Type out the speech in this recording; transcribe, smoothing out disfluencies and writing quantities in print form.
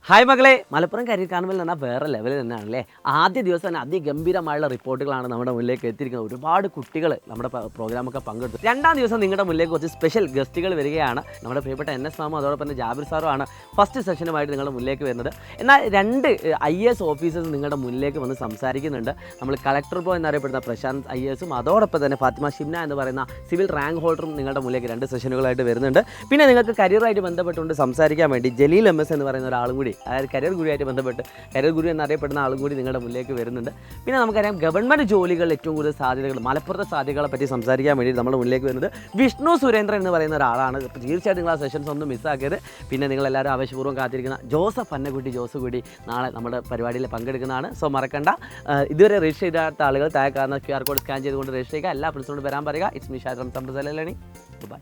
Hi മകളെ, Malappuram career carnival എന്ന് പറഞ്ഞാൽ വേറെ ലെവൽ തന്നെയാണല്ലേ. ആദ്യ ദിവസം തന്നെ അതിഗംഭീരമായുള്ള റിപ്പോർട്ടുകളാണ് നമ്മുടെ മുന്നിലേക്ക് എത്തിയിരിക്കുന്നത്. ഒരുപാട് കുട്ടികൾ നമ്മുടെ പ്രോഗ്രാമൊക്കെ പങ്കെടുത്തു. രണ്ടാം ദിവസം നിങ്ങളുടെ മുന്നിലേക്ക് കുറച്ച് സ്പെഷ്യൽ ഗസ്റ്റുകൾ വരികയാണ്. നമ്മുടെ പ്രിയപ്പെട്ട NS മാമും അതോടൊപ്പം തന്നെ ജാബിർ സാറുമാണ് ഫസ്റ്റ് സെഷനുമായിട്ട് നിങ്ങളുടെ മുന്നിലേക്ക് വരുന്നത്. എന്നാൽ രണ്ട് IAS ഓഫീസേഴ്സ് നിങ്ങളുടെ മുന്നിലേക്ക് വന്ന് സംസാരിക്കുന്നുണ്ട്. നമ്മൾ കളക്ടർ ബോ എന്നറിയപ്പെടുന്ന പ്രശാന്ത് IASും അതോടൊപ്പം തന്നെ ഫാത്തിമ ഷിംന എന്ന് പറയുന്ന സിവിൽ റാങ്ക് ഹോൾഡറും നിങ്ങളുടെ മുന്നിലേക്ക് രണ്ട് സെഷനുകളായിട്ട് വരുന്നുണ്ട്. പിന്നെ നിങ്ങൾക്ക് കരിയറായിട്ട് ബന്ധപ്പെട്ടുകൊണ്ട് സംസാരിക്കാൻ വേണ്ടി ജലീൽ MS എന്ന് പറയുന്ന ഒരാളും കൂടി, അതായത് കരിയർ ഗുരുവായിട്ട് ബന്ധപ്പെട്ട് കരിയർ ഗുരു എന്നറിയപ്പെടുന്ന ആളും കൂടി നിങ്ങളുടെ മുന്നിലേക്ക് വരുന്നുണ്ട്. പിന്നെ നമുക്കറിയാം ഗവൺമെൻറ് ജോലികളിൽ ഏറ്റവും കൂടുതൽ സാധ്യതകൾ, മലപ്പുറത്തെ സാധ്യതകളെ പറ്റി സംസാരിക്കാൻ വേണ്ടി നമ്മുടെ മുന്നിലേക്ക് വരുന്നത് വിഷ്ണു സുരേന്ദ്രൻ എന്ന് പറയുന്ന ഒരാളാണ്. തീർച്ചയായിട്ടും നിങ്ങൾ ആ സെഷൻസ് ഒന്നും മിസ്സാക്കരുത്. പിന്നെ നിങ്ങളെല്ലാവരും ആവശ്യപൂർവ്വം കാത്തിരിക്കുന്ന ജോസഫ് അന്നക്കുട്ടി കൂടി നാളെ നമ്മുടെ പരിപാടിയിൽ പങ്കെടുക്കുന്നതാണ്. സോ മറക്കണ്ട. ഇതുവരെ രജിസ്റ്റർ ചെയ്താത്ത ആളുകൾ താഴെ കാണുന്ന QR കോഡ് സ്കാൻ ചെയ്തുകൊണ്ട് രജിസ്റ്റർ ചെയ്യുക. എല്ലാ പ്രിൻസിപ്പളും വരാൻ പറയുക. ഇറ്റ്സ് മീ ഷാജ് ഫ്രം സംപ്രസലി. ബൈ.